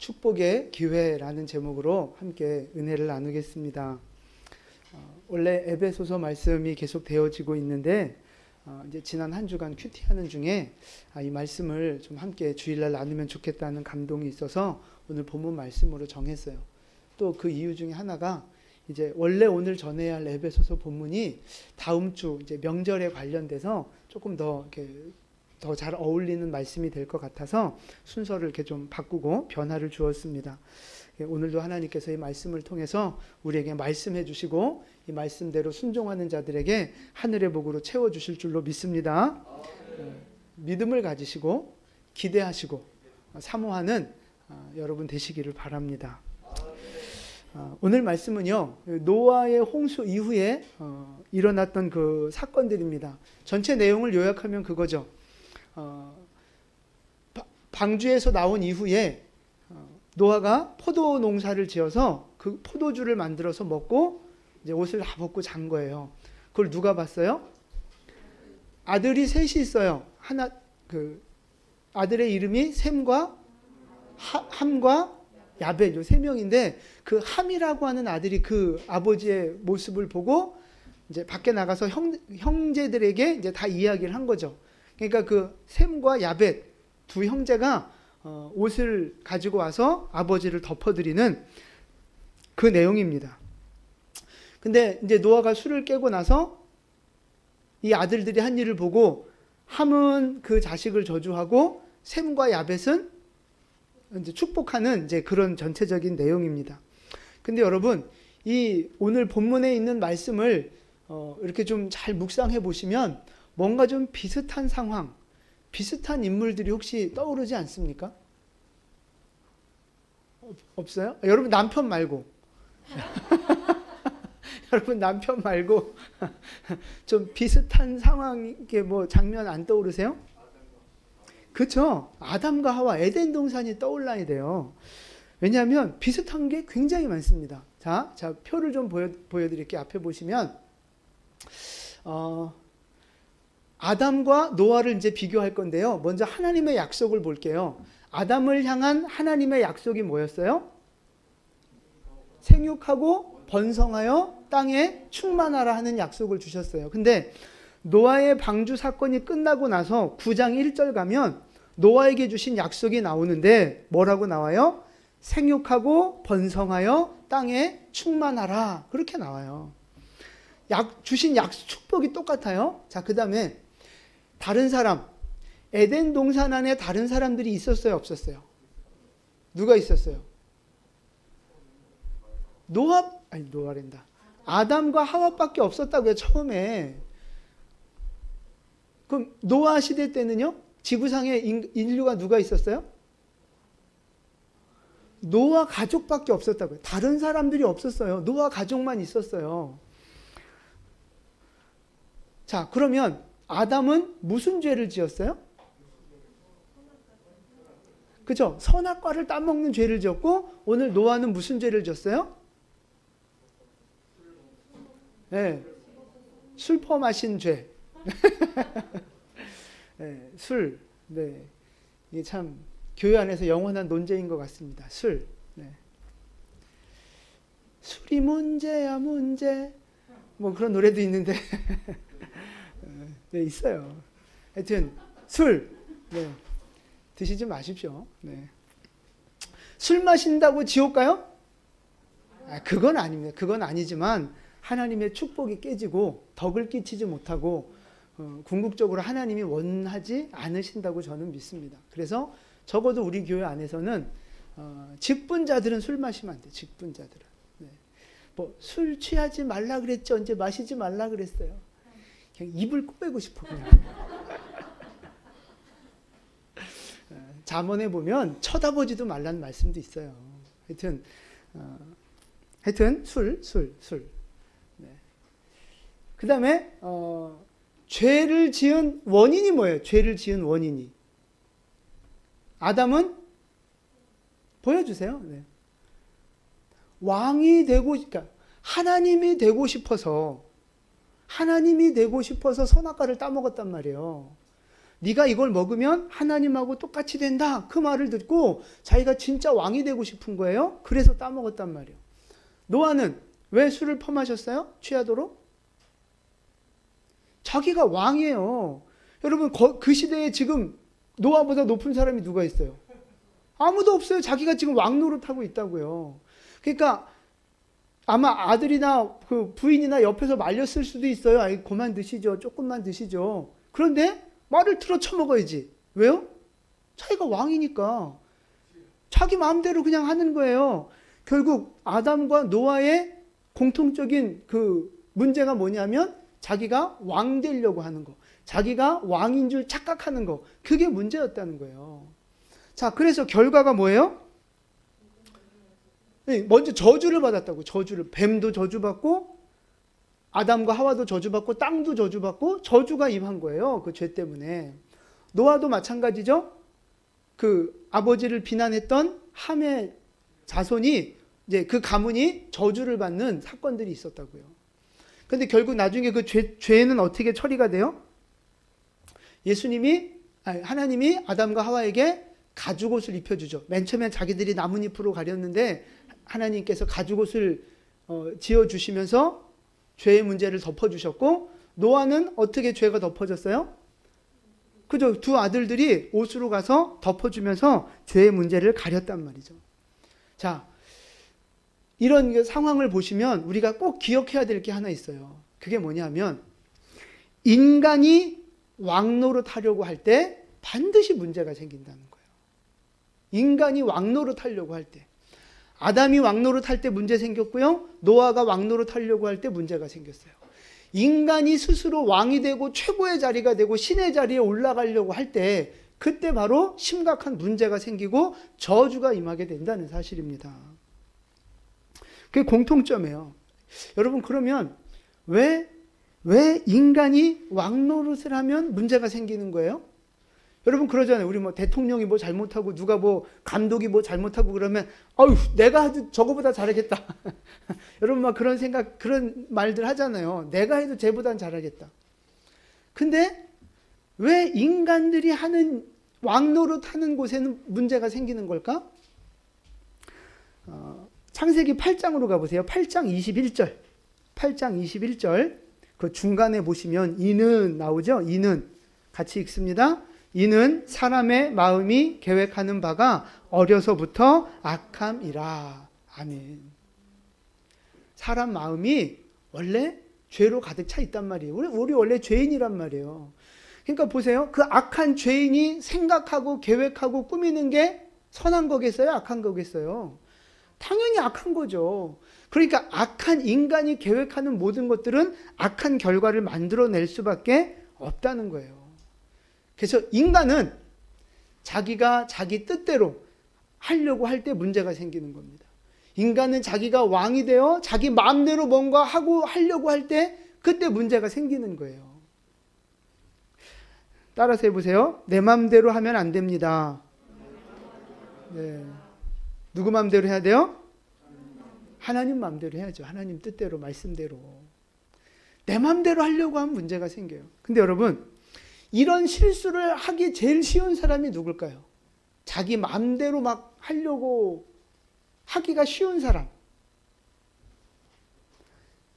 축복의 기회라는 제목으로 함께 은혜를 나누겠습니다. 원래 에베소서 말씀이 계속 되어지고 있는데 이제 지난 한 주간 큐티하는 중에 이 말씀을 좀 함께 주일날 나누면 좋겠다는 감동이 있어서 오늘 본문 말씀으로 정했어요. 또 그 이유 중에 하나가 이제 원래 오늘 전해야 할 에베소서 본문이 다음 주 이제 명절에 관련돼서 조금 더 잘 어울리는 말씀이 될 것 같아서 순서를 이렇게 좀 바꾸고 변화를 주었습니다. 오늘도 하나님께서 이 말씀을 통해서 우리에게 말씀해 주시고 이 말씀대로 순종하는 자들에게 하늘의 복으로 채워 주실 줄로 믿습니다. 믿음을 가지시고 기대하시고 사모하는 여러분 되시기를 바랍니다. 오늘 말씀은요, 노아의 홍수 이후에 일어났던 그 사건들입니다. 전체 내용을 요약하면 그거죠. 방주에서 나온 이후에 노아가 포도 농사를 지어서 그 포도주를 만들어서 먹고 이제 옷을 다 벗고 잔 거예요. 그걸 누가 봤어요? 아들이 셋이 있어요. 아들의 이름이 셈과 함과 야벳, 요 세 명인데 그 함이라고 하는 아들이 그 아버지의 모습을 보고 이제 밖에 나가서 형제들에게 이제 다 이야기를 한 거죠. 그러니까 그 셈과 야벳 두 형제가 옷을 가지고 와서 아버지를 덮어드리는 그 내용입니다. 근데 이제 노아가 술을 깨고 나서 이 아들들이 한 일을 보고 함은 그 자식을 저주하고 셈과 야벳은 이제 축복하는 이제 그런 전체적인 내용입니다. 근데 여러분, 이 오늘 본문에 있는 말씀을 이렇게 좀 잘 묵상해 보시면 뭔가 좀 비슷한 상황, 비슷한 인물들이 혹시 떠오르지 않습니까? 없어요? 여러분 남편 말고 여러분 남편 말고 좀 비슷한 상황, 이게 뭐 장면 안 떠오르세요? 그렇죠. 아담과 하와 에덴 동산이 떠올라야 돼요. 왜냐하면 비슷한 게 굉장히 많습니다. 자 표를 좀 보여드릴게요. 앞에 보시면 아담과 노아를 이제 비교할 건데요. 먼저 하나님의 약속을 볼게요. 아담을 향한 하나님의 약속이 뭐였어요? 생육하고 번성하여 땅에 충만하라 하는 약속을 주셨어요. 근데 노아의 방주 사건이 끝나고 나서 9장 1절 가면 노아에게 주신 약속이 나오는데 뭐라고 나와요? 생육하고 번성하여 땅에 충만하라. 그렇게 나와요. 주신 축복이 똑같아요. 자, 그 다음에 다른 사람, 에덴 동산 안에 다른 사람들이 있었어요, 없었어요? 누가 있었어요? 노아랜다. 아담과 하와밖에 없었다고요, 처음에. 그럼 노아 시대 때는요? 지구상에 인류가 누가 있었어요? 노아 가족밖에 없었다고요. 다른 사람들이 없었어요. 노아 가족만 있었어요. 자, 그러면 아담은 무슨 죄를 지었어요? 그죠? 선악과를 따먹는 죄를 지었고, 오늘 노아는 무슨 죄를 지었어요? 네, 술 퍼마신 죄. 네, 술. 네, 이게 참 교회 안에서 영원한 논쟁인 것 같습니다. 술. 네. 술이 문제야 문제. 뭐 그런 노래도 있는데 네, 있어요. 하여튼 술. 네, 드시지 마십시오. 네. 술 마신다고 지옥 가요? 그건 아닙니다. 그건 아니지만 하나님의 축복이 깨지고 덕을 끼치지 못하고 궁극적으로 하나님이 원하지 않으신다고 저는 믿습니다. 그래서 적어도 우리 교회 안에서는 직분자들은 술 마시면 안 돼요. 직분자들은. 네. 뭐 술 취하지 말라 그랬죠. 언제 마시지 말라 그랬어요. 그냥 입을 꼬매고 싶어 그냥. 잠언에 보면 쳐다보지도 말라는 말씀도 있어요. 하여튼 술. 네. 그 다음에 죄를 지은 원인이 뭐예요? 죄를 지은 원인이. 아담은 보여주세요. 네. 왕이 되고, 그러니까 하나님이 되고 싶어서 선악과를 따먹었단 말이에요. 네가 이걸 먹으면 하나님하고 똑같이 된다. 그 말을 듣고 자기가 진짜 왕이 되고 싶은 거예요. 그래서 따먹었단 말이에요. 노아는 왜 술을 퍼마셨어요? 취하도록? 자기가 왕이에요. 여러분 그 시대에 지금 노아보다 높은 사람이 누가 있어요? 아무도 없어요. 자기가 지금 왕 노릇하고 있다고요. 그러니까 아마 아들이나 그 부인이나 옆에서 말렸을 수도 있어요. 아이, 그만 드시죠. 조금만 드시죠. 그런데 말을 틀어 쳐먹어야지. 왜요? 자기가 왕이니까. 자기 마음대로 그냥 하는 거예요. 결국 아담과 노아의 공통적인 그 문제가 뭐냐면 자기가 왕 되려고 하는 거. 자기가 왕인 줄 착각하는 거. 그게 문제였다는 거예요. 자, 그래서 결과가 뭐예요? 먼저 저주를 받았다고. 저주를. 뱀도 저주받고 아담과 하와도 저주받고 땅도 저주받고 저주가 임한 거예요. 그 죄 때문에. 노아도 마찬가지죠. 그 아버지를 비난했던 함의 자손이 이제 그 가문이 저주를 받는 사건들이 있었다고요. 근데 결국 나중에 그 죄는 어떻게 처리가 돼요? 하나님이 아담과 하와에게 가죽옷을 입혀주죠. 맨 처음에 자기들이 나뭇잎으로 가렸는데 하나님께서 가죽옷을 지어주시면서 죄의 문제를 덮어주셨고, 노아는 어떻게 죄가 덮어졌어요? 그죠? 두 아들들이 옷으로 가서 덮어주면서 죄의 문제를 가렸단 말이죠. 자, 이런 상황을 보시면 우리가 꼭 기억해야 될 게 하나 있어요. 그게 뭐냐면 인간이 왕노릇 하려고 할 때 반드시 문제가 생긴다는 거예요. 인간이 왕노릇 하려고 할 때. 아담이 왕노릇 할 때 문제 생겼고요. 노아가 왕노릇 하려고 할 때 문제가 생겼어요. 인간이 스스로 왕이 되고 최고의 자리가 되고 신의 자리에 올라가려고 할 때 그때 바로 심각한 문제가 생기고 저주가 임하게 된다는 사실입니다. 그게 공통점이에요. 여러분, 그러면 왜 인간이 왕노릇을 하면 문제가 생기는 거예요? 여러분 그러잖아요. 우리 뭐 대통령이 뭐 잘못하고 누가 뭐 감독이 뭐 잘못하고 그러면 아유 내가 해도 저거보다 잘하겠다. 여러분 막 그런 생각 그런 말들 하잖아요. 내가 해도 쟤보단 잘하겠다. 근데 왜 인간들이 하는 왕노릇 하는 곳에는 문제가 생기는 걸까? 창세기 8장으로 가보세요. 8장 21절. 8장 21절. 그 중간에 보시면 이는 나오죠. 이는 같이 읽습니다. 이는 사람의 마음이 계획하는 바가 어려서부터 악함이라. 아멘. 사람 마음이 원래 죄로 가득 차 있단 말이에요. 우리 원래 죄인이란 말이에요. 그러니까 보세요. 그 악한 죄인이 생각하고 계획하고 꾸미는 게 선한 거겠어요? 악한 거겠어요? 당연히 악한 거죠. 그러니까 악한 인간이 계획하는 모든 것들은 악한 결과를 만들어낼 수밖에 없다는 거예요. 그래서 인간은 자기가 자기 뜻대로 하려고 할 때 문제가 생기는 겁니다. 인간은 자기가 왕이 되어 자기 마음대로 뭔가 하려고 할 때 그때 문제가 생기는 거예요. 따라서 해보세요. 내 마음대로 하면 안 됩니다. 네. 누구 마음대로 해야 돼요? 하나님 마음대로 해야죠. 하나님 뜻대로, 말씀대로. 내 마음대로 하려고 하면 문제가 생겨요. 근데 여러분, 이런 실수를 하기 제일 쉬운 사람이 누굴까요? 자기 마음대로 막 하려고 하기가 쉬운 사람.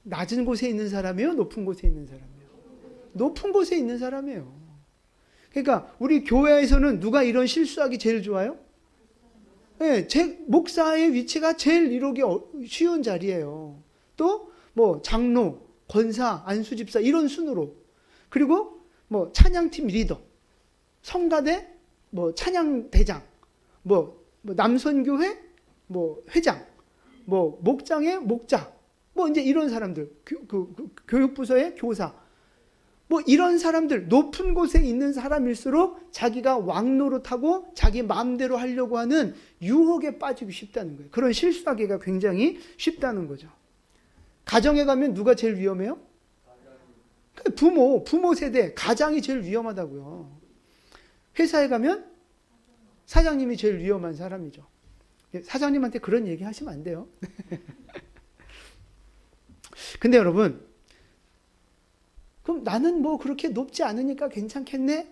낮은 곳에 있는 사람이에요? 높은 곳에 있는 사람이에요? 높은 곳에 있는 사람이에요. 그러니까 우리 교회에서는 누가 이런 실수하기 제일 좋아요? 네, 제 목사의 위치가 제일 이루기 쉬운 자리예요. 또 뭐 장로, 권사, 안수집사 이런 순으로. 그리고 뭐 찬양팀 리더, 성가대, 뭐 찬양대장, 뭐 남선교회, 뭐 회장, 뭐 목장의 목자, 뭐 이제 이런 사람들, 교육부서의 교사, 뭐 이런 사람들, 높은 곳에 있는 사람일수록 자기가 왕노릇하고 자기 마음대로 하려고 하는 유혹에 빠지기 쉽다는 거예요. 그런 실수하기가 굉장히 쉽다는 거죠. 가정에 가면 누가 제일 위험해요? 부모 세대, 가장이 제일 위험하다고요. 회사에 가면 사장님이 제일 위험한 사람이죠. 사장님한테 그런 얘기 하시면 안 돼요. 근데 여러분, 그럼 나는 뭐 그렇게 높지 않으니까 괜찮겠네?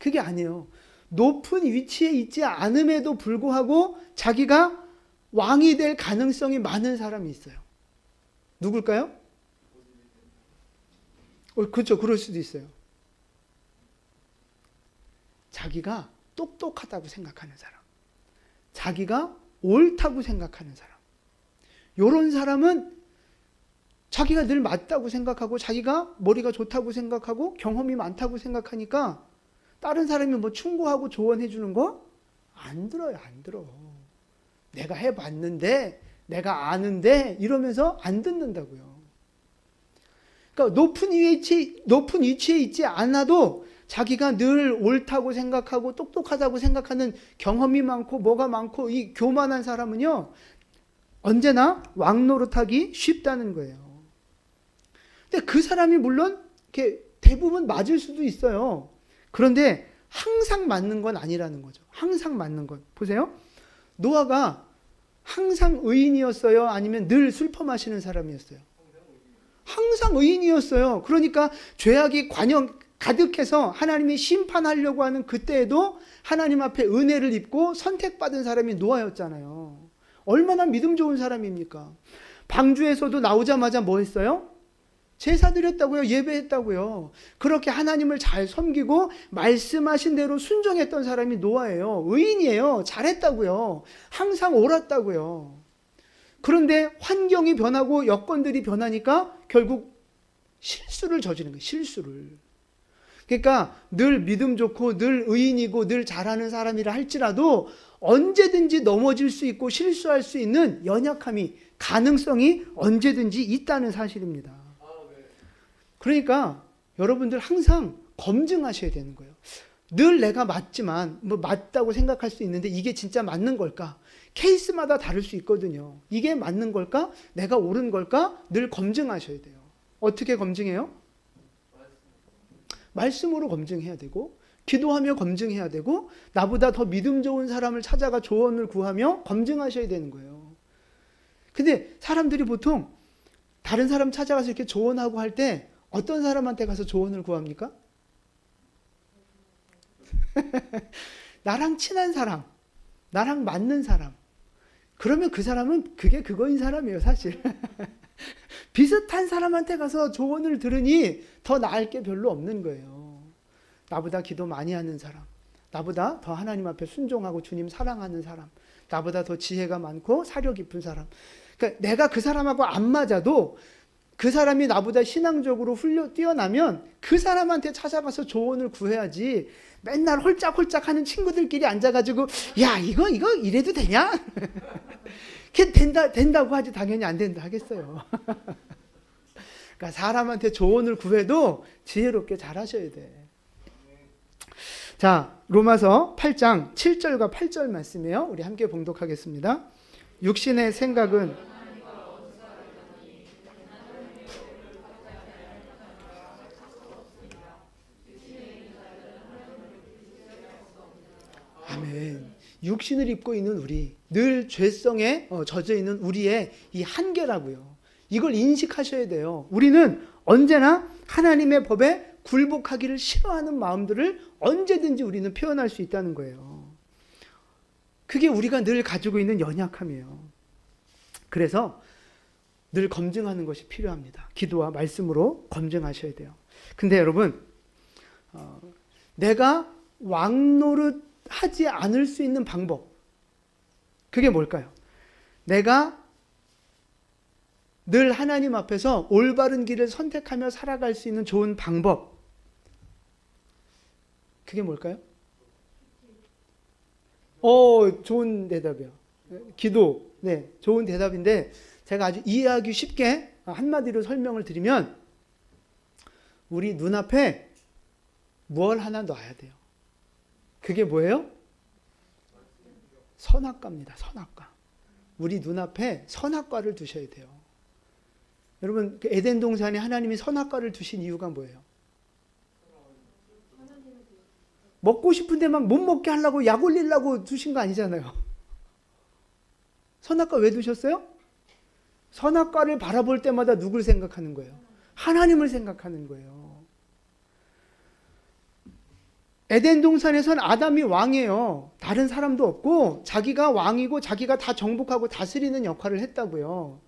그게 아니에요. 높은 위치에 있지 않음에도 불구하고 자기가 왕이 될 가능성이 많은 사람이 있어요. 누굴까요? 그렇죠. 그럴 수도 있어요. 자기가 똑똑하다고 생각하는 사람. 자기가 옳다고 생각하는 사람. 이런 사람은 자기가 늘 맞다고 생각하고 자기가 머리가 좋다고 생각하고 경험이 많다고 생각하니까 다른 사람이 뭐 충고하고 조언해 주는 거 안 들어요. 안 들어. 내가 해봤는데 내가 아는데 이러면서 안 듣는다고요. 그러니까 높은 위치에 있지 않아도 자기가 늘 옳다고 생각하고 똑똑하다고 생각하는 경험이 많고 뭐가 많고 이 교만한 사람은요 언제나 왕 노릇하기 쉽다는 거예요. 근데 그 사람이 물론 이렇게 대부분 맞을 수도 있어요. 그런데 항상 맞는 건 아니라는 거죠. 항상 맞는 건. 보세요. 노아가 항상 의인이었어요? 아니면 늘 슬퍼 마시는 사람이었어요? 항상 의인이었어요. 그러니까 죄악이 가득해서 하나님이 심판하려고 하는 그때에도 하나님 앞에 은혜를 입고 선택받은 사람이 노아였잖아요. 얼마나 믿음 좋은 사람입니까? 방주에서도 나오자마자 뭐 했어요? 제사 드렸다고요. 예배했다고요. 그렇게 하나님을 잘 섬기고 말씀하신 대로 순종했던 사람이 노아예요. 의인이에요. 잘했다고요. 항상 옳았다고요. 그런데 환경이 변하고 여건들이 변하니까 결국 실수를 저지른 거예요. 실수를. 그러니까 늘 믿음 좋고 늘 의인이고 늘 잘하는 사람이라 할지라도 언제든지 넘어질 수 있고 실수할 수 있는 연약함이 가능성이 언제든지 있다는 사실입니다. 그러니까 여러분들 항상 검증하셔야 되는 거예요. 늘 내가 맞지만 뭐 맞다고 생각할 수 있는데 이게 진짜 맞는 걸까? 케이스마다 다를 수 있거든요. 이게 맞는 걸까? 내가 옳은 걸까? 늘 검증하셔야 돼요. 어떻게 검증해요? 말씀으로 검증해야 되고 기도하며 검증해야 되고 나보다 더 믿음 좋은 사람을 찾아가 조언을 구하며 검증하셔야 되는 거예요. 근데 사람들이 보통 다른 사람 찾아가서 이렇게 조언하고 할 때 어떤 사람한테 가서 조언을 구합니까? 나랑 친한 사람, 나랑 맞는 사람. 그러면 그 사람은 그게 그거인 사람이에요, 사실. 비슷한 사람한테 가서 조언을 들으니 더 나을 게 별로 없는 거예요. 나보다 기도 많이 하는 사람, 나보다 더 하나님 앞에 순종하고 주님 사랑하는 사람, 나보다 더 지혜가 많고 사려 깊은 사람. 그러니까 내가 그 사람하고 안 맞아도 그 사람이 나보다 신앙적으로 뛰어나면 그 사람한테 찾아가서 조언을 구해야지 맨날 홀짝홀짝 하는 친구들끼리 앉아가지고 야 이거 이래도 되냐? 된다고 하지 당연히 안 된다 하겠어요. 그러니까 사람한테 조언을 구해도 지혜롭게 잘 하셔야 돼. 자, 로마서 8장 7절과 8절 말씀이에요. 우리 함께 봉독하겠습니다. 육신의 생각은 아멘. 육신을 입고 있는 우리, 늘 죄성에 젖어 있는 우리의 이 한계라고요. 이걸 인식하셔야 돼요. 우리는 언제나 하나님의 법에 굴복하기를 싫어하는 마음들을 언제든지 우리는 표현할 수 있다는 거예요. 그게 우리가 늘 가지고 있는 연약함이에요. 그래서 늘 검증하는 것이 필요합니다. 기도와 말씀으로 검증하셔야 돼요. 근데 여러분, 내가 왕노릇 하지 않을 수 있는 방법, 그게 뭘까요? 내가 늘 하나님 앞에서 올바른 길을 선택하며 살아갈 수 있는 좋은 방법, 그게 뭘까요? 좋은 대답이요. 기도. 네, 좋은 대답인데 제가 아주 이해하기 쉽게 한마디로 설명을 드리면 우리 눈앞에 뭘 하나 놔야 돼요. 그게 뭐예요? 선악과입니다. 선악과. 우리 눈앞에 선악과를 두셔야 돼요. 여러분, 에덴 동산에 하나님이 선악과를 두신 이유가 뭐예요? 먹고 싶은데 막 못 먹게 하려고 약 올리려고 두신 거 아니잖아요. 선악과 왜 두셨어요? 선악과를 바라볼 때마다 누굴 생각하는 거예요? 하나님을 생각하는 거예요. 에덴 동산에선 아담이 왕이에요. 다른 사람도 없고 자기가 왕이고 자기가 다 정복하고 다스리는 역할을 했다고요.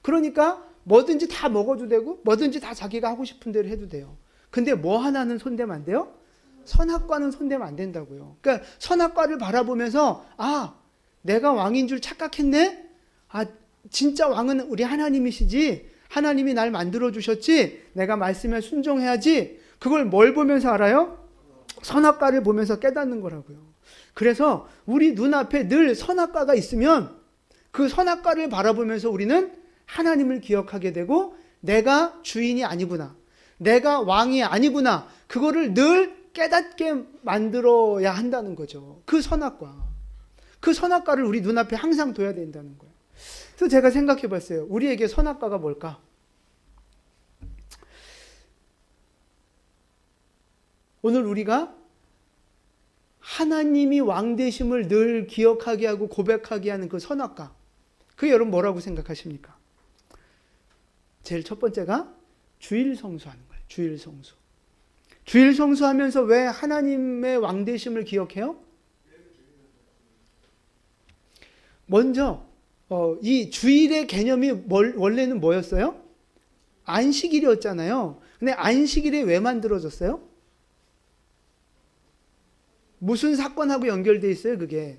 그러니까 뭐든지 다 먹어도 되고 뭐든지 다 자기가 하고 싶은 대로 해도 돼요. 근데 뭐 하나는 손대면 안 돼요? 선악과는 손대면 안 된다고요. 그러니까 선악과를 바라보면서 내가 왕인 줄 착각했네? 진짜 왕은 우리 하나님이시지. 하나님이 날 만들어 주셨지. 내가 말씀에 순종해야지. 그걸 뭘 보면서 알아요? 선악과를 보면서 깨닫는 거라고요. 그래서 우리 눈앞에 늘 선악과가 있으면 그 선악과를 바라보면서 우리는 하나님을 기억하게 되고 내가 주인이 아니구나. 내가 왕이 아니구나. 그거를 늘 깨닫게 만들어야 한다는 거죠. 그 선악과. 그 선악과를 우리 눈앞에 항상 둬야 된다는 거예요. 그래서 제가 생각해 봤어요. 우리에게 선악과가 뭘까? 오늘 우리가 하나님이 왕 되심을 늘 기억하게 하고 고백하게 하는 그 선악과. 그게 여러분 뭐라고 생각하십니까? 제일 첫 번째가 주일 성수하는 거예요. 주일 성수. 주일 성수하면서 왜 하나님의 왕 되심을 기억해요? 먼저 이 주일의 개념이 원래는 뭐였어요? 안식일이었잖아요. 근데 안식일이 왜 만들어졌어요? 무슨 사건하고 연결돼 있어요? 그게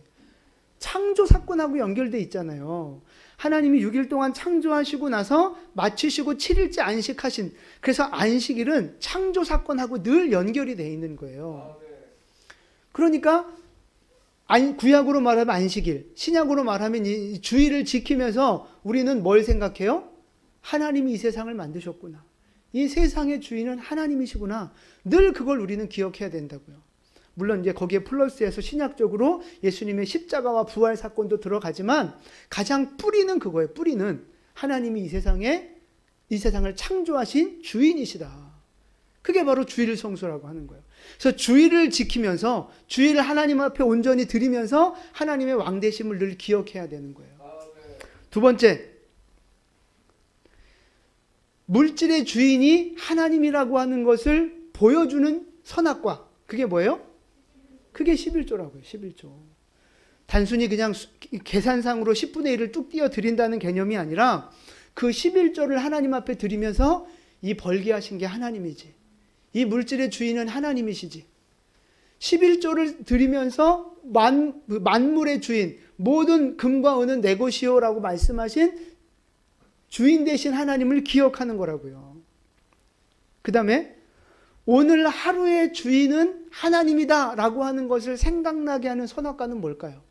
창조 사건하고 연결돼 있잖아요. 하나님이 6일 동안 창조하시고 나서 마치시고 7일째 안식하신, 그래서 안식일은 창조 사건하고 늘 연결이 돼 있는 거예요. 그러니까 구약으로 말하면 안식일, 신약으로 말하면 이 주일을 지키면서 우리는 뭘 생각해요? 하나님이 이 세상을 만드셨구나. 이 세상의 주인은 하나님이시구나. 늘 그걸 우리는 기억해야 된다고요. 물론 이제 거기에 플러스해서 신약적으로 예수님의 십자가와 부활 사건도 들어가지만 가장 뿌리는 그거예요. 뿌리는 하나님이 이 세상을 창조하신 주인이시다. 그게 바로 주일 성수라고 하는 거예요. 그래서 주일을 지키면서 주일을 하나님 앞에 온전히 드리면서 하나님의 왕 되심을 늘 기억해야 되는 거예요. 두 번째, 물질의 주인이 하나님이라고 하는 것을 보여주는 선악과. 그게 뭐예요? 그게 11조라고요. 11조. 단순히 그냥 계산상으로 10분의 1을 뚝 띄어 드린다는 개념이 아니라 그 11조를 하나님 앞에 드리면서 이 벌게 하신 게 하나님이지. 이 물질의 주인은 하나님이시지. 11조를 드리면서 만물의 주인, 모든 금과 은은 내 것이요라고 말씀하신 주인 되신 하나님을 기억하는 거라고요. 그 다음에 오늘 하루의 주인은 하나님이다 라고 하는 것을 생각나게 하는 선악과는 뭘까요?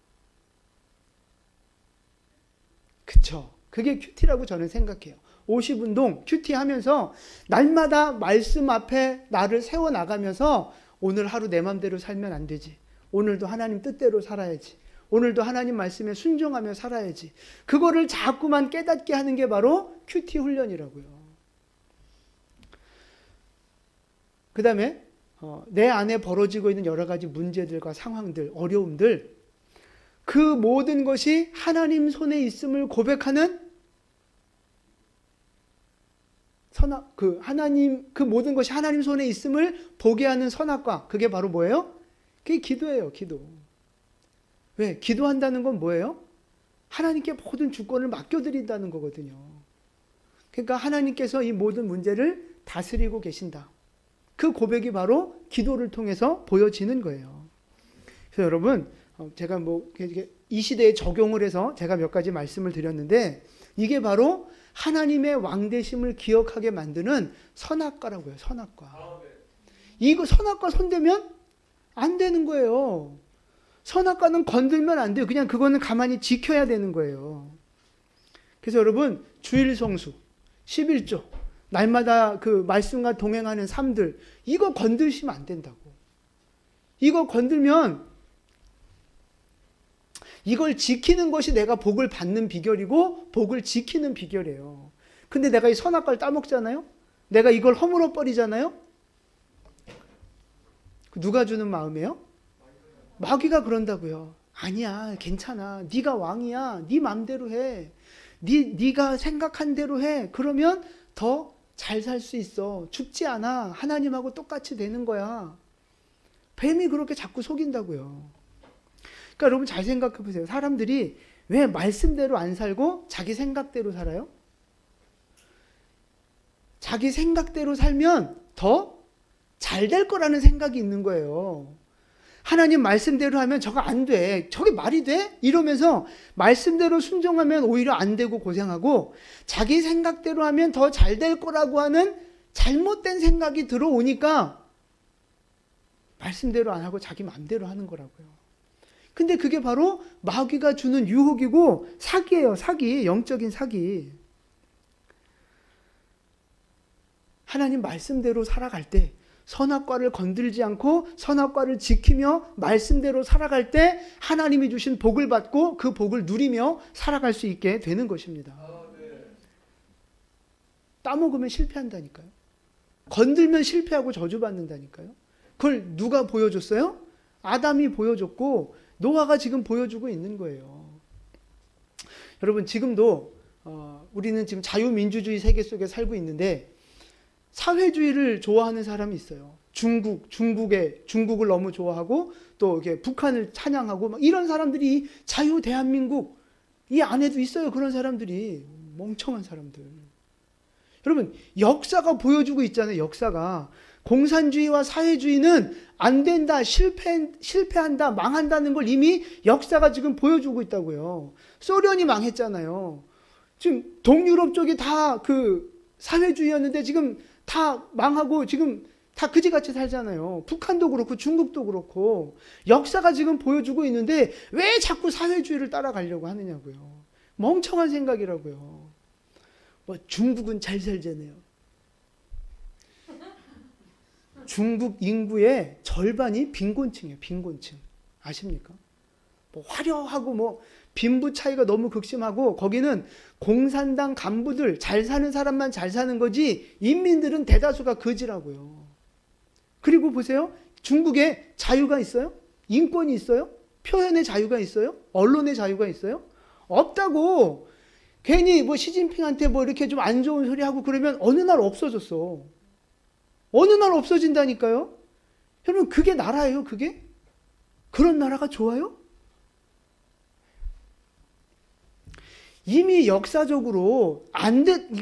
그쵸. 그게 큐티라고 저는 생각해요. 50운동 큐티 하면서 날마다 말씀 앞에 나를 세워나가면서 오늘 하루 내 맘대로 살면 안 되지. 오늘도 하나님 뜻대로 살아야지. 오늘도 하나님 말씀에 순종하며 살아야지. 그거를 자꾸만 깨닫게 하는 게 바로 큐티 훈련이라고요. 그 다음에 내 안에 벌어지고 있는 여러 가지 문제들과 상황들, 어려움들, 그 모든 것이 하나님 손에 있음을 고백하는 그 모든 것이 하나님 손에 있음을 보게 하는 선악과. 그게 바로 뭐예요? 그게 기도예요. 기도. 왜? 기도한다는 건 뭐예요? 하나님께 모든 주권을 맡겨드린다는 거거든요. 그러니까 하나님께서 이 모든 문제를 다스리고 계신다. 그 고백이 바로 기도를 통해서 보여지는 거예요. 그래서 여러분, 제가 이 시대에 적용을 해서 제가 몇 가지 말씀을 드렸는데, 이게 바로 하나님의 왕되심을 기억하게 만드는 선악과라고요. 선악과. 이거 선악과 손대면 안 되는 거예요. 선악과는 건들면 안 돼요. 그냥 그거는 가만히 지켜야 되는 거예요. 그래서 여러분, 주일 성수, 11조, 날마다 그 말씀과 동행하는 삶들, 이거 건드시면 안 된다고. 이거 건들면 이걸 지키는 것이 내가 복을 받는 비결이고 복을 지키는 비결이에요. 근데 내가 이 선악과를 따먹잖아요? 내가 이걸 허물어 버리잖아요? 누가 주는 마음이에요? 마귀가 그런다고요. 아니야, 괜찮아. 네가 왕이야. 네 맘대로 해. 네가 생각한 대로 해. 그러면 더 잘 살 수 있어. 죽지 않아. 하나님하고 똑같이 되는 거야. 뱀이 그렇게 자꾸 속인다고요. 그러니까 여러분 잘 생각해 보세요. 사람들이 왜 말씀대로 안 살고 자기 생각대로 살아요? 자기 생각대로 살면 더 잘 될 거라는 생각이 있는 거예요. 하나님 말씀대로 하면 저거 안 돼. 저게 말이 돼? 이러면서 말씀대로 순종하면 오히려 안 되고 고생하고, 자기 생각대로 하면 더 잘 될 거라고 하는 잘못된 생각이 들어오니까 말씀대로 안 하고 자기 마음대로 하는 거라고요. 근데 그게 바로 마귀가 주는 유혹이고 사기예요. 사기. 영적인 사기. 하나님 말씀대로 살아갈 때, 선악과를 건들지 않고 선악과를 지키며 말씀대로 살아갈 때 하나님이 주신 복을 받고 그 복을 누리며 살아갈 수 있게 되는 것입니다. 따먹으면 실패한다니까요. 건들면 실패하고 저주받는다니까요. 그걸 누가 보여줬어요? 아담이 보여줬고 노아가 지금 보여주고 있는 거예요. 여러분 지금도 우리는 지금 자유민주주의 세계 속에 살고 있는데 사회주의를 좋아하는 사람이 있어요. 중국을 너무 좋아하고 또 이렇게 북한을 찬양하고 막 이런 사람들이 자유 대한민국 이 안에도 있어요. 그런 사람들이 멍청한 사람들. 여러분 역사가 보여주고 있잖아요. 역사가 공산주의와 사회주의는 안 된다, 실패한다, 망한다는 걸 이미 역사가 지금 보여주고 있다고요. 소련이 망했잖아요. 지금 동유럽 쪽이 다 그 사회주의였는데 지금 다 망하고 지금 다 그지같이 살잖아요. 북한도 그렇고 중국도 그렇고 역사가 지금 보여주고 있는데 왜 자꾸 사회주의를 따라가려고 하느냐고요. 멍청한 생각이라고요. 뭐 중국은 잘 살잖아요. 중국 인구의 절반이 빈곤층이에요. 빈곤층. 아십니까? 뭐 화려하고 뭐 빈부 차이가 너무 극심하고 거기는 공산당 간부들 잘 사는 사람만 잘 사는 거지 인민들은 대다수가 거지라고요. 그리고 보세요. 중국에 자유가 있어요? 인권이 있어요? 표현의 자유가 있어요? 언론의 자유가 있어요? 없다고. 괜히 뭐 시진핑한테 뭐 이렇게 좀 안 좋은 소리 하고 그러면 어느 날 없어졌어. 어느 날 없어진다니까요. 여러분 그게 나라예요. 그게? 그런 나라가 좋아요? 이미 역사적으로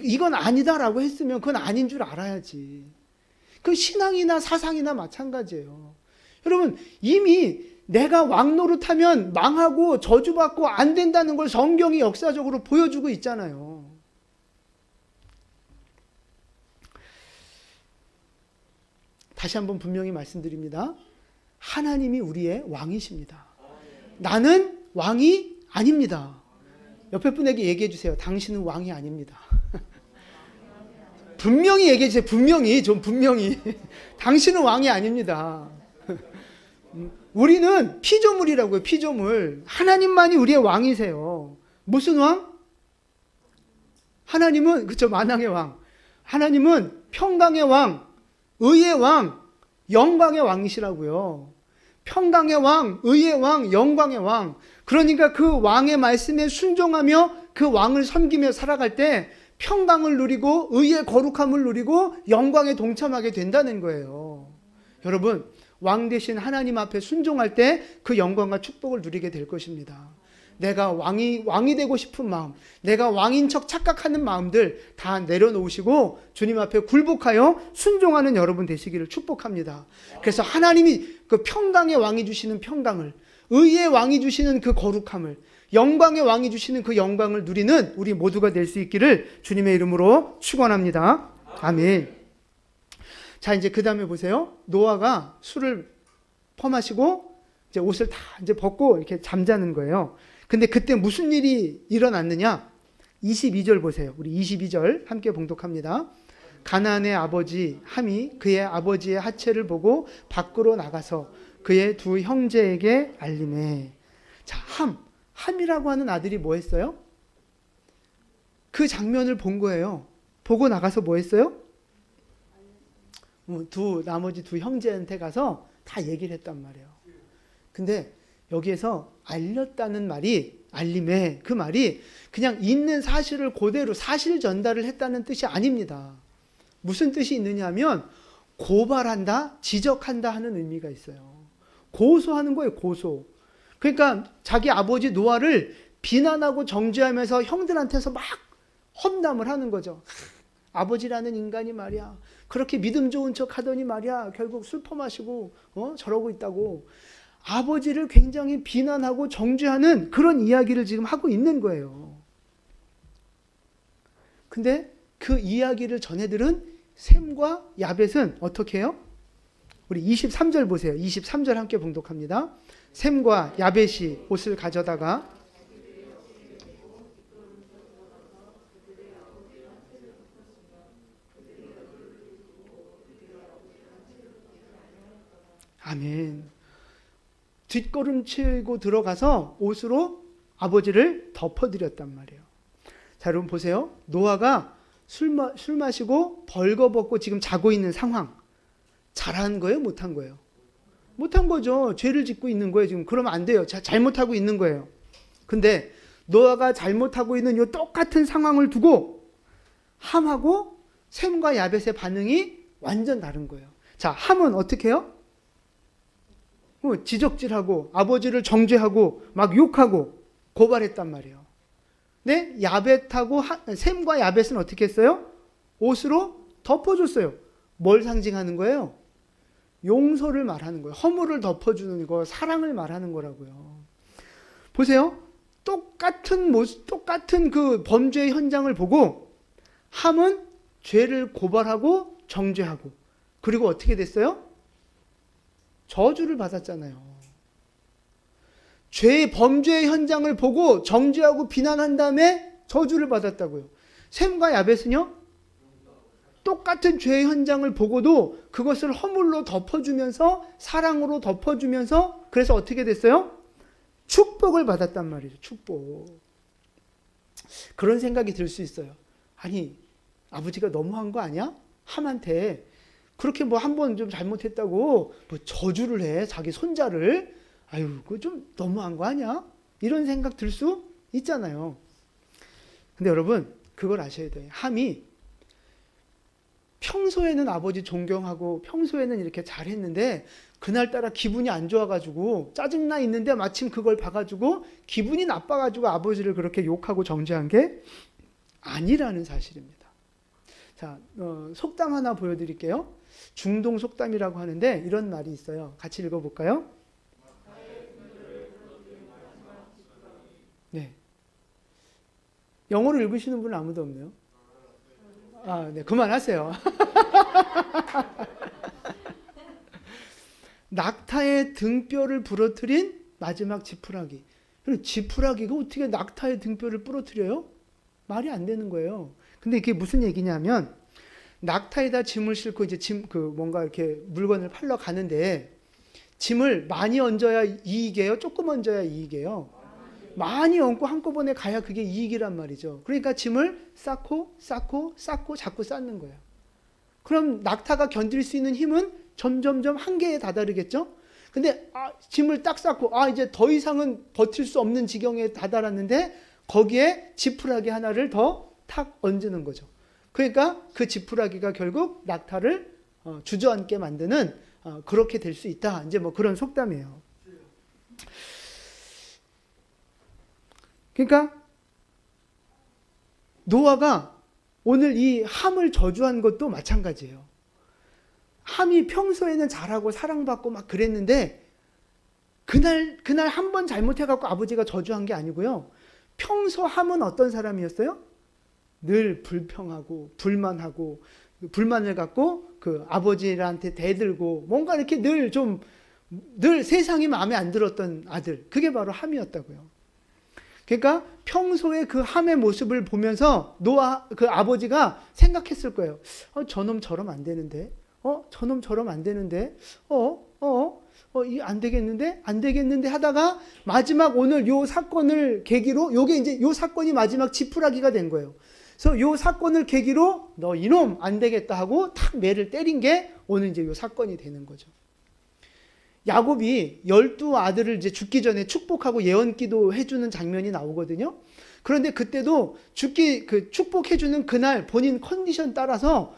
이건 아니다라고 했으면 그건 아닌 줄 알아야지. 그 신앙이나 사상이나 마찬가지예요. 여러분 이미 내가 왕 노릇하면 망하고 저주받고 안 된다는 걸 성경이 역사적으로 보여주고 있잖아요. 다시 한번 분명히 말씀드립니다. 하나님이 우리의 왕이십니다. 나는 왕이 아닙니다. 옆에 분에게 얘기해 주세요. 당신은 왕이 아닙니다. 분명히 얘기해 주세요. 분명히. 당신은 왕이 아닙니다. 우리는 피조물이라고요. 피조물. 하나님만이 우리의 왕이세요. 무슨 왕? 하나님은 그쵸 만왕의 왕. 하나님은 평강의 왕, 의의 왕, 영광의 왕이시라고요. 평강의 왕, 의의 왕, 영광의 왕. 그러니까 그 왕의 말씀에 순종하며 그 왕을 섬기며 살아갈 때 평강을 누리고 의의 거룩함을 누리고 영광에 동참하게 된다는 거예요. 여러분 왕 대신 하나님 앞에 순종할 때 그 영광과 축복을 누리게 될 것입니다. 내가 왕이 되고 싶은 마음, 내가 왕인 척 착각하는 마음들 다 내려놓으시고 주님 앞에 굴복하여 순종하는 여러분 되시기를 축복합니다. 그래서 하나님이 그 평강의 왕이 주시는 평강을, 의의 왕이 주시는 그 거룩함을, 영광의 왕이 주시는 그 영광을 누리는 우리 모두가 될 수 있기를 주님의 이름으로 축원합니다. 아멘. 자, 이제 그 다음에 보세요. 노아가 술을 퍼마시고 이제 옷을 다 이제 벗고 이렇게 잠자는 거예요. 근데 그때 무슨 일이 일어났느냐? 22절 보세요. 우리 22절 함께 봉독합니다. 가나안의 아버지 함이 그의 아버지의 하체를 보고 밖으로 나가서 그의 두 형제에게 알리매. 자, 함이라고 하는 아들이 뭐 했어요? 그 장면을 본 거예요. 보고 나가서 뭐 했어요? 나머지 두 형제한테 가서 다 얘기를 했단 말이에요. 근데 여기에서 알렸다는 말이, 알림에, 그 말이 그냥 있는 사실을 그대로 사실 전달을 했다는 뜻이 아닙니다. 무슨 뜻이 있느냐 하면 고발한다, 지적한다 하는 의미가 있어요. 고소하는 거예요, 고소. 그러니까 자기 아버지 노아를 비난하고 정죄하면서 형들한테서 막 험담을 하는 거죠. 아버지라는 인간이 말이야, 그렇게 믿음 좋은 척 하더니 말이야, 결국 술 퍼마시고 저러고 있다고. 아버지를 굉장히 비난하고 정죄하는 그런 이야기를 지금 하고 있는 거예요. 근데 그 이야기를 전해들은 셈과 야벳은 어떻게 해요? 우리 23절 보세요. 23절 함께 봉독합니다. 셈과 야벳이 옷을 가져다가 아멘. 뒷걸음치고 들어가서 옷으로 아버지를 덮어드렸단 말이에요. 자, 여러분 보세요. 노아가 술 마시고 벌거벗고 지금 자고 있는 상황. 잘한 거예요? 못한 거예요? 못한 거죠. 죄를 짓고 있는 거예요. 지금 그러면 안 돼요. 잘못하고 있는 거예요. 근데 노아가 잘못하고 있는 이 똑같은 상황을 두고 함하고 셈과 야벳의 반응이 완전 다른 거예요. 자, 함은 어떻게 해요? 지적질하고 아버지를 정죄하고 막 욕하고 고발했단 말이에요. 네? 야벳하고 셈과 야벳은 어떻게 했어요? 옷으로 덮어줬어요. 뭘 상징하는 거예요? 용서를 말하는 거예요. 허물을 덮어주는 거, 사랑을 말하는 거라고요. 보세요. 똑같은 모습, 똑같은 그 범죄의 현장을 보고 함은 죄를 고발하고 정죄하고, 그리고 어떻게 됐어요? 저주를 받았잖아요. 죄의 범죄의 현장을 보고 정죄하고 비난한 다음에 저주를 받았다고요. 셈과 야벳은요? 똑같은 죄의 현장을 보고도 그것을 허물로 덮어주면서 사랑으로 덮어주면서 그래서 어떻게 됐어요? 축복을 받았단 말이죠. 축복. 그런 생각이 들 수 있어요. 아니, 아버지가 너무한 거 아니야? 함한테 그렇게 뭐 한 번 좀 잘못했다고 뭐 저주를 해, 자기 손자를. 아유, 그거 좀 너무한 거 아니야? 이런 생각 들 수 있잖아요. 근데 여러분, 그걸 아셔야 돼요. 함이 평소에는 아버지 존경하고 평소에는 이렇게 잘했는데 그날따라 기분이 안 좋아가지고 짜증나 있는데 마침 그걸 봐가지고 기분이 나빠가지고 아버지를 그렇게 욕하고 정죄한 게 아니라는 사실입니다. 자, 속담 하나 보여드릴게요. 중동 속담이라고 하는데 이런 말이 있어요. 같이 읽어볼까요? 네. 영어로 읽으시는 분은 아무도 없네요. 아, 네, 그만하세요. 낙타의 등뼈를 부러뜨린 마지막 지푸라기. 지푸라기가 어떻게 낙타의 등뼈를 부러뜨려요? 말이 안 되는 거예요. 근데 이게 무슨 얘기냐면 낙타에다 짐을 싣고 이제 뭔가 이렇게 물건을 팔러 가는데 짐을 많이 얹어야 이익이에요? 조금 얹어야 이익이에요? 많이 얹고 한꺼번에 가야 그게 이익이란 말이죠. 그러니까 짐을 쌓고 자꾸 쌓는 거예요. 그럼 낙타가 견딜 수 있는 힘은 점점점 한계에 다다르겠죠? 근데 짐을 딱 쌓고 이제 더 이상은 버틸 수 없는 지경에 다다랐는데 거기에 지푸라기 하나를 더 탁 얹는 거죠. 그러니까 그 지푸라기가 결국 낙타를 주저앉게 만드는 그렇게 될 수 있다. 이제 뭐 그런 속담이에요. 그러니까 노아가 오늘 이 함을 저주한 것도 마찬가지예요. 함이 평소에는 잘하고 사랑받고 막 그랬는데 그날 한 번 잘못해갖고 아버지가 저주한 게 아니고요. 평소 함은 어떤 사람이었어요? 늘 불평하고 불만하고 불만을 갖고 그 아버지한테 대들고 뭔가 이렇게 늘 세상이 마음에 안 들었던 아들. 그게 바로 함이었다고요. 그러니까 평소에 그 함의 모습을 보면서 노아 그 아버지가 생각했을 거예요. 저놈 저러면 안 되는데. 저놈 저러면 안 되는데. 안 되겠는데 하다가 마지막 오늘 요 사건을 계기로 요게 이제 요 사건이 마지막 지푸라기가 된 거예요. 그래서 요 사건을 계기로 너 이놈 안 되겠다 하고 탁 매를 때린 게 오늘 이제 요 사건이 되는 거죠. 야곱이 12아들을 이제 죽기 전에 축복하고 예언기도 해주는 장면이 나오거든요. 그런데 그때도 축복해주는 그날 본인 컨디션 따라서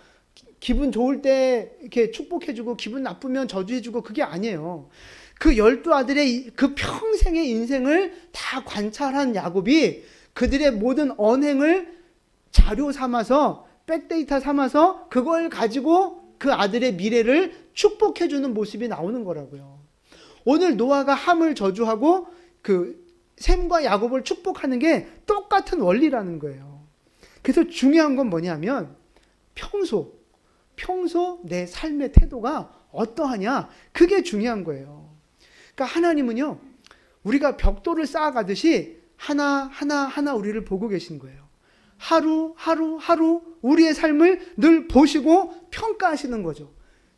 기분 좋을 때 이렇게 축복해주고 기분 나쁘면 저주해주고 그게 아니에요. 그 12아들의 그 평생의 인생을 다 관찰한 야곱이 그들의 모든 언행을 자료 삼아서 백데이터 삼아서 그걸 가지고 그 아들의 미래를 축복해주는 모습이 나오는 거라고요. 오늘 노아가 함을 저주하고 그 셈과 야곱을 축복하는 게 똑같은 원리라는 거예요. 그래서 중요한 건 뭐냐면 평소 내 삶의 태도가 어떠하냐, 그게 중요한 거예요. 그러니까 하나님은요, 우리가 벽돌을 쌓아가듯이 하나 우리를 보고 계신 거예요. 하루 우리의 삶을 늘 보시고 평가하시는 거죠.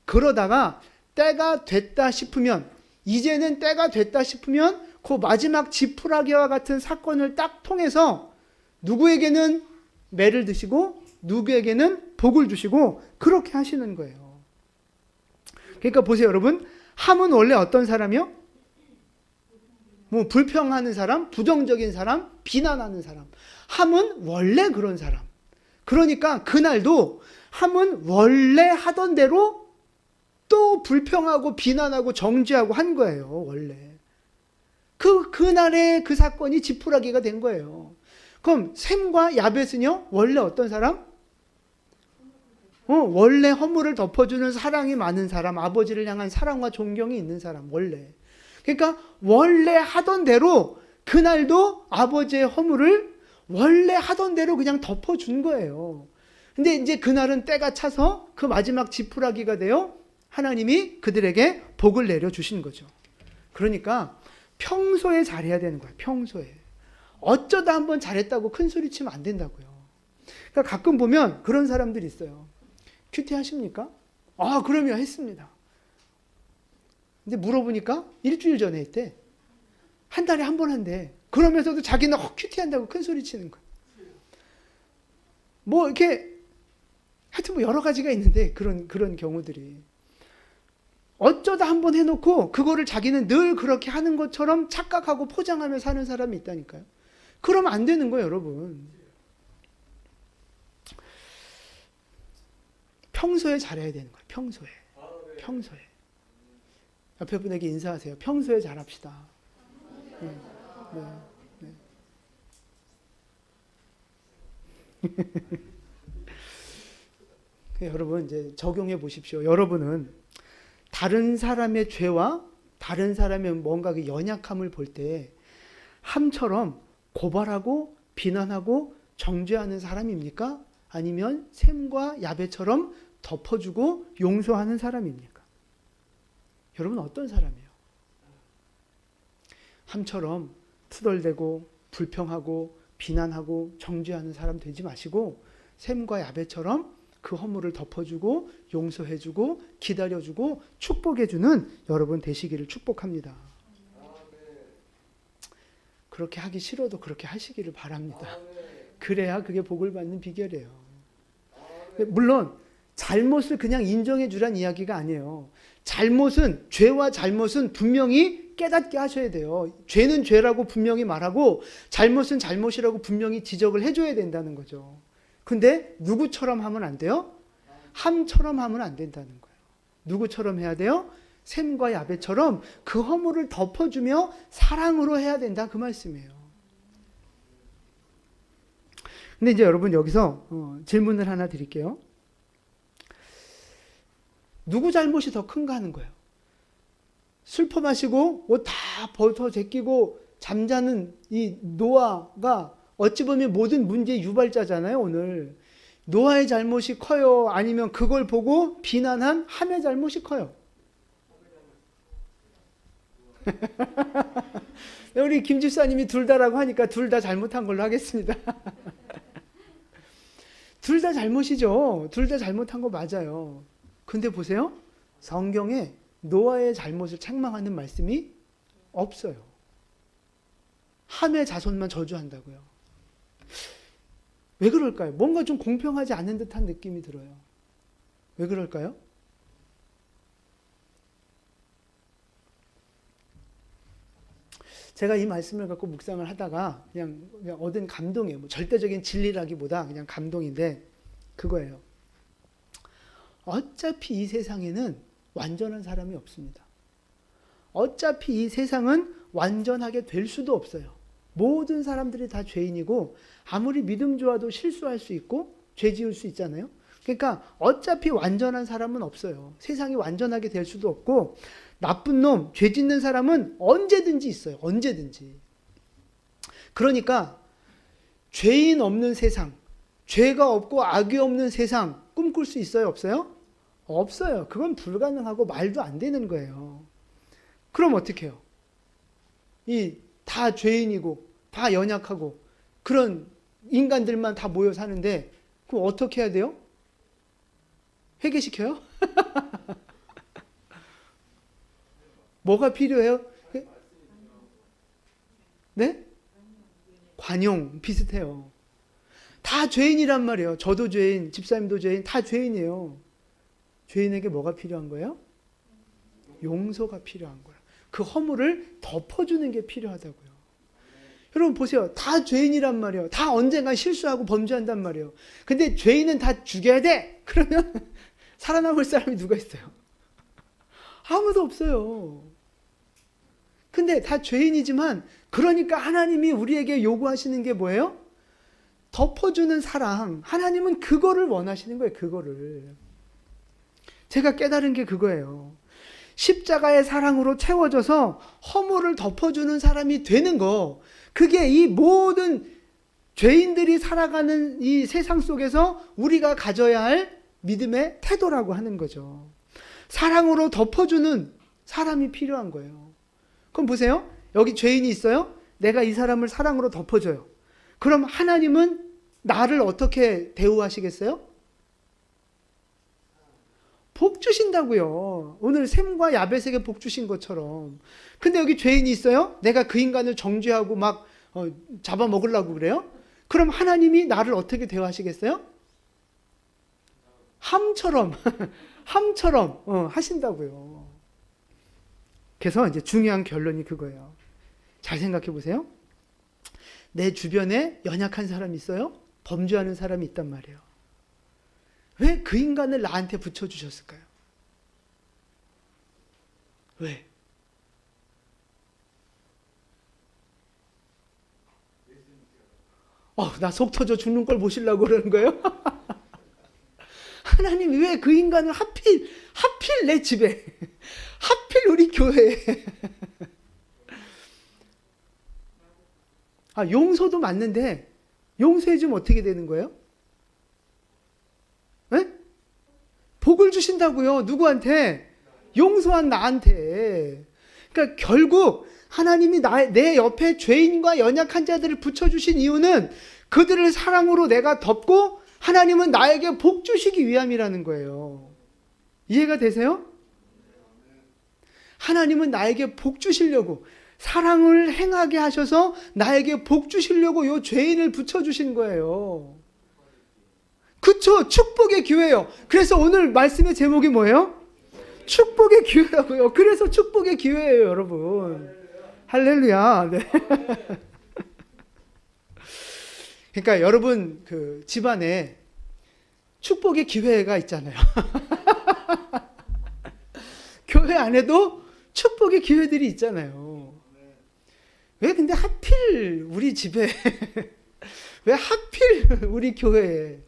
그러다가 때가 됐다 싶으면, 이제는 때가 됐다 싶으면 그 마지막 지푸라기와 같은 사건을 딱 통해서 누구에게는 매를 드시고 누구에게는 복을 주시고 그렇게 하시는 거예요. 그러니까 보세요, 여러분. 함은 원래 어떤 사람이요? 뭐 불평하는 사람, 부정적인 사람, 비난하는 사람. 함은 원래 그런 사람. 그러니까 그날도 함은 원래 하던 대로 또 불평하고 비난하고 정죄하고 한 거예요, 원래. 그날의 그 사건이 지푸라기가 된 거예요. 그럼 셈과 야벳은요, 원래 어떤 사람? 원래 허물을 덮어주는 사랑이 많은 사람, 아버지를 향한 사랑과 존경이 있는 사람, 원래. 그러니까 원래 하던 대로 그날도 아버지의 허물을 원래 하던 대로 그냥 덮어준 거예요. 근데 이제 그날은 때가 차서 그 마지막 지푸라기가 되어 하나님이 그들에게 복을 내려주신 거죠. 그러니까 평소에 잘해야 되는 거예요. 평소에. 어쩌다 한번 잘했다고 큰 소리 치면 안 된다고요. 그러니까 가끔 보면 그런 사람들이 있어요. 큐티 하십니까? 아, 그러면 했습니다. 근데 물어보니까 일주일 전에 했대. 한 달에 한 번 한대. 그러면서도 자기는 큐티 한다고 큰 소리 치는 거예요. 뭐 이렇게 하여튼 뭐 여러 가지가 있는데 그런 경우들이. 어쩌다 한번 해놓고 그거를 자기는 늘 그렇게 하는 것처럼 착각하고 포장하며 사는 사람이 있다니까요. 그러면 안 되는 거예요, 여러분. 평소에 잘해야 되는 거예요. 평소에. 옆에 분에게 인사하세요. 평소에 잘합시다. 네. 여러분 이제 적용해 보십시오. 여러분은 다른 사람의 죄와 다른 사람의 뭔가 그 연약함을 볼 때 함처럼 고발하고 비난하고 정죄하는 사람입니까? 아니면 셈과 야벳처럼 덮어주고 용서하는 사람입니까? 여러분 어떤 사람이에요? 함처럼 투덜대고 불평하고 비난하고 정죄하는 사람 되지 마시고 셈과 야벳처럼 그 허물을 덮어주고 용서해주고 기다려주고 축복해주는 여러분 되시기를 축복합니다. 그렇게 하기 싫어도 그렇게 하시기를 바랍니다. 그래야 그게 복을 받는 비결이에요. 물론 잘못을 그냥 인정해 주란 이야기가 아니에요. 죄와 잘못은 분명히 깨닫게 하셔야 돼요. 죄는 죄라고 분명히 말하고 잘못은 잘못이라고 분명히 지적을 해줘야 된다는 거죠. 근데 누구처럼 하면 안 돼요? 함처럼 하면 안 된다는 거예요. 누구처럼 해야 돼요? 셈과 야벳처럼 그 허물을 덮어주며 사랑으로 해야 된다, 그 말씀이에요. 근데 이제 여러분 여기서 질문을 하나 드릴게요. 누구 잘못이 더 큰가 하는 거예요. 술퍼 마시고 옷 다 벗어 제끼고 잠자는 이 노아가 어찌 보면 모든 문제의 유발자잖아요, 오늘. 노아의 잘못이 커요? 아니면 그걸 보고 비난한 함의 잘못이 커요? 우리 김 집사님이 둘 다라고 하니까 둘 다 잘못한 걸로 하겠습니다. 둘 다 잘못이죠. 둘 다 잘못한 거 맞아요. 근데 보세요. 성경에 노아의 잘못을 책망하는 말씀이 없어요. 함의 자손만 저주한다고요. 왜 그럴까요? 뭔가 좀 공평하지 않은 듯한 느낌이 들어요. 왜 그럴까요? 제가 이 말씀을 갖고 묵상을 하다가 그냥 얻은 감동이에요. 뭐 절대적인 진리라기보다 그냥 감동인데 그거예요. 어차피 이 세상에는 완전한 사람이 없습니다. 어차피 이 세상은 완전하게 될 수도 없어요. 모든 사람들이 다 죄인이고 아무리 믿음 좋아도 실수할 수 있고 죄 지을 수 있잖아요. 그러니까 어차피 완전한 사람은 없어요. 세상이 완전하게 될 수도 없고 나쁜 놈, 죄 짓는 사람은 언제든지 있어요. 언제든지. 그러니까 죄인 없는 세상, 죄가 없고 악이 없는 세상 꿈꿀 수 있어요? 없어요? 없어요. 그건 불가능하고 말도 안 되는 거예요. 그럼 어떻게 해요? 다 죄인이고 다 연약하고 그런 인간들만 다 모여 사는데 그럼 어떻게 해야 돼요? 회개시켜요? 뭐가 필요해요? 네? 관용 비슷해요. 다 죄인이란 말이에요. 저도 죄인, 집사님도 죄인, 다 죄인이에요. 죄인에게 뭐가 필요한 거예요? 용서가 필요한 거예요. 그 허물을 덮어주는 게 필요하다고요. 여러분 보세요. 다 죄인이란 말이에요. 다 언젠가 실수하고 범죄한단 말이에요. 근데 죄인은 다 죽여야 돼! 그러면 살아남을 사람이 누가 있어요? 아무도 없어요. 근데 다 죄인이지만 그러니까 하나님이 우리에게 요구하시는 게 뭐예요? 덮어주는 사랑. 하나님은 그거를 원하시는 거예요. 그거를. 제가 깨달은 게 그거예요. 십자가의 사랑으로 채워져서 허물을 덮어주는 사람이 되는 거. 그게 이 모든 죄인들이 살아가는 이 세상 속에서 우리가 가져야 할 믿음의 태도라고 하는 거죠. 사랑으로 덮어주는 사람이 필요한 거예요. 그럼 보세요. 여기 죄인이 있어요. 내가 이 사람을 사랑으로 덮어줘요. 그럼 하나님은 나를 어떻게 대우하시겠어요? 복 주신다고요. 오늘 셈과 야벳에게 복 주신 것처럼. 근데 여기 죄인이 있어요. 내가 그 인간을 정죄하고 막 잡아먹으려고 그래요. 그럼 하나님이 나를 어떻게 대우하시겠어요? 함처럼 함처럼 하신다고요. 그래서 이제 중요한 결론이 그거예요. 잘 생각해 보세요. 내 주변에 연약한 사람이 있어요? 범죄하는 사람이 있단 말이에요. 왜 그 인간을 나한테 붙여주셨을까요? 왜? 나 속 터져 죽는 걸 보시려고 그러는 거예요? 하나님이 왜 그 인간을 하필 내 집에, 하필 우리 교회에. 용서도 맞는데 용서해주면 어떻게 되는 거예요? 네? 복을 주신다고요. 누구한테? 용서한 나한테. 그러니까 결국 하나님이 내 옆에 죄인과 연약한 자들을 붙여주신 이유는 그들을 사랑으로 내가 덮고 하나님은 나에게 복 주시기 위함이라는 거예요. 이해가 되세요? 하나님은 나에게 복 주시려고 사랑을 행하게 하셔서 나에게 복 주시려고 요 죄인을 붙여주신 거예요. 그쵸? 축복의 기회예요. 그래서 오늘 말씀의 제목이 뭐예요? 축복의 기회라고요. 그래서 축복의 기회예요, 여러분. 할렐루야. 네. 그러니까 여러분 그 집안에 축복의 기회가 있잖아요. 교회 안에도 축복의 기회들이 있잖아요. 왜 근데 하필 우리 집에 왜 하필 우리 교회에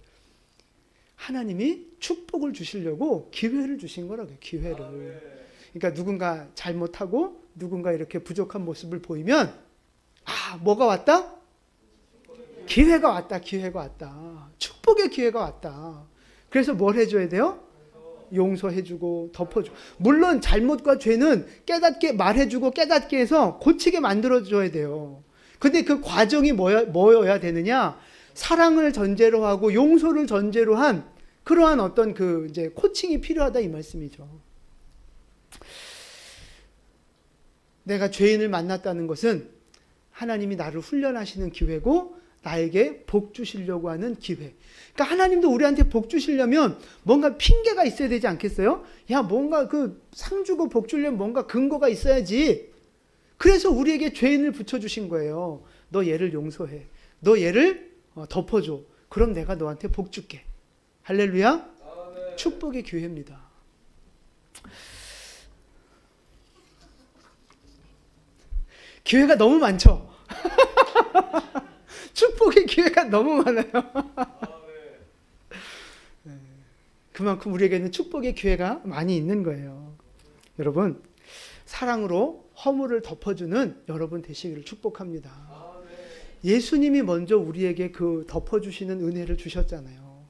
하나님이 축복을 주시려고 기회를 주신 거라고요. 기회를. 그러니까 누군가 잘못하고 누군가 이렇게 부족한 모습을 보이면 뭐가 왔다? 기회가 왔다. 기회가 왔다. 축복의 기회가 왔다. 그래서 뭘 해줘야 돼요? 용서해주고 덮어주고. 물론 잘못과 죄는 깨닫게 말해주고 깨닫게 해서 고치게 만들어줘야 돼요. 근데 그 과정이 뭐여야 되느냐? 사랑을 전제로 하고 용서를 전제로 한 그러한 어떤 그 이제 코칭이 필요하다 이 말씀이죠. 내가 죄인을 만났다는 것은 하나님이 나를 훈련하시는 기회고 나에게 복 주시려고 하는 기회. 그러니까 하나님도 우리한테 복 주시려면 뭔가 핑계가 있어야 되지 않겠어요? 야, 뭔가 그 상 주고 복 주려면 뭔가 근거가 있어야지. 그래서 우리에게 죄인을 붙여주신 거예요. 너 얘를 용서해. 너 얘를 덮어줘. 그럼 내가 너한테 복 줄게. 할렐루야. 축복의 기회입니다. 기회가 너무 많죠. 축복의 기회가 너무 많아요. 그만큼 우리에게는 축복의 기회가 많이 있는 거예요. 여러분, 사랑으로 허물을 덮어주는 여러분 되시기를 축복합니다. 예수님이 먼저 우리에게 그 덮어주시는 은혜를 주셨잖아요.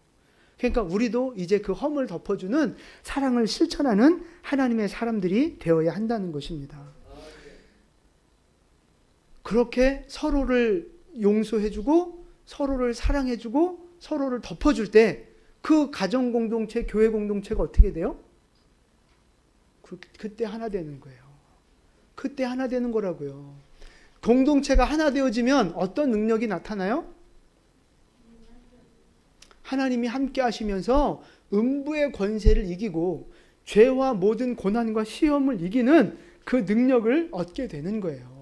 그러니까 우리도 이제 그 허물 덮어주는 사랑을 실천하는 하나님의 사람들이 되어야 한다는 것입니다. 그렇게 서로를 용서해주고 서로를 사랑해주고 서로를 덮어줄 때 그 가정 공동체, 교회 공동체가 어떻게 돼요? 그때 하나 되는 거예요. 그때 하나 되는 거라고요. 공동체가 하나 되어지면 어떤 능력이 나타나요? 하나님이 함께 하시면서 음부의 권세를 이기고 죄와 모든 고난과 시험을 이기는 그 능력을 얻게 되는 거예요.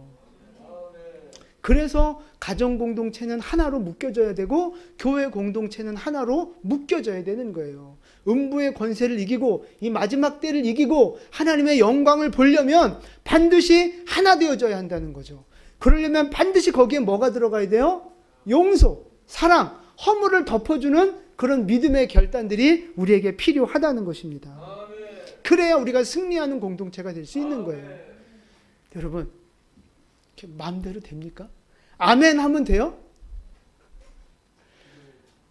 그래서 가정 공동체는 하나로 묶여져야 되고 교회 공동체는 하나로 묶여져야 되는 거예요. 음부의 권세를 이기고 이 마지막 때를 이기고 하나님의 영광을 보려면 반드시 하나 되어져야 한다는 거죠. 그러려면 반드시 거기에 뭐가 들어가야 돼요? 용서, 사랑, 허물을 덮어주는 그런 믿음의 결단들이 우리에게 필요하다는 것입니다. 그래야 우리가 승리하는 공동체가 될 수 있는 거예요. 여러분, 이렇게 마음대로 됩니까? 아멘 하면 돼요?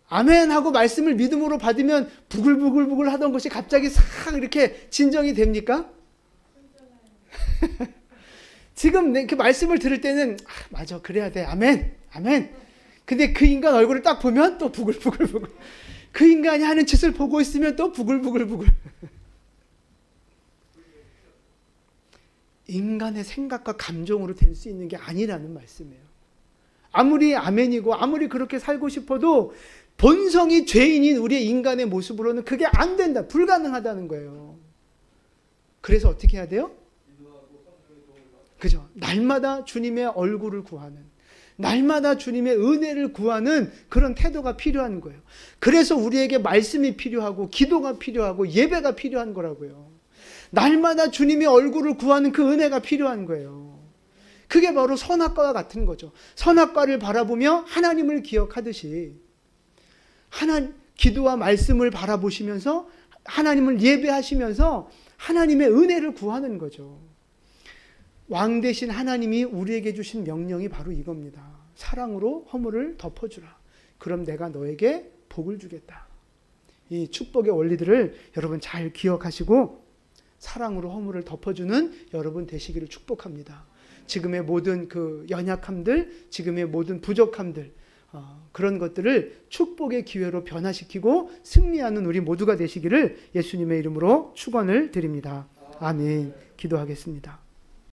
아멘 하고 말씀을 믿음으로 받으면 부글부글 하던 것이 갑자기 싹 이렇게 진정이 됩니까? 지금 그 말씀을 들을 때는 맞아, 그래야 돼, 아멘, 아멘. 근데 그 인간 얼굴을 딱 보면 또 부글부글 그 인간이 하는 짓을 보고 있으면 또 부글부글 인간의 생각과 감정으로 될 수 있는 게 아니라는 말씀이에요. 아무리 아멘이고 아무리 그렇게 살고 싶어도 본성이 죄인인 우리의 인간의 모습으로는 그게 안 된다. 불가능하다는 거예요. 그래서 어떻게 해야 돼요? 그죠? 날마다 주님의 얼굴을 구하는, 날마다 주님의 은혜를 구하는 그런 태도가 필요한 거예요. 그래서 우리에게 말씀이 필요하고 기도가 필요하고 예배가 필요한 거라고요. 날마다 주님의 얼굴을 구하는 그 은혜가 필요한 거예요. 그게 바로 선악과와 같은 거죠. 선악과를 바라보며 하나님을 기억하듯이 기도와 말씀을 바라보시면서 하나님을 예배하시면서 하나님의 은혜를 구하는 거죠. 왕 대신 하나님이 우리에게 주신 명령이 바로 이겁니다. 사랑으로 허물을 덮어주라. 그럼 내가 너에게 복을 주겠다. 이 축복의 원리들을 여러분 잘 기억하시고 사랑으로 허물을 덮어주는 여러분 되시기를 축복합니다. 지금의 모든 그 연약함들, 지금의 모든 부족함들, 그런 것들을 축복의 기회로 변화시키고 승리하는 우리 모두가 되시기를 예수님의 이름으로 축원을 드립니다. 아멘. 기도하겠습니다.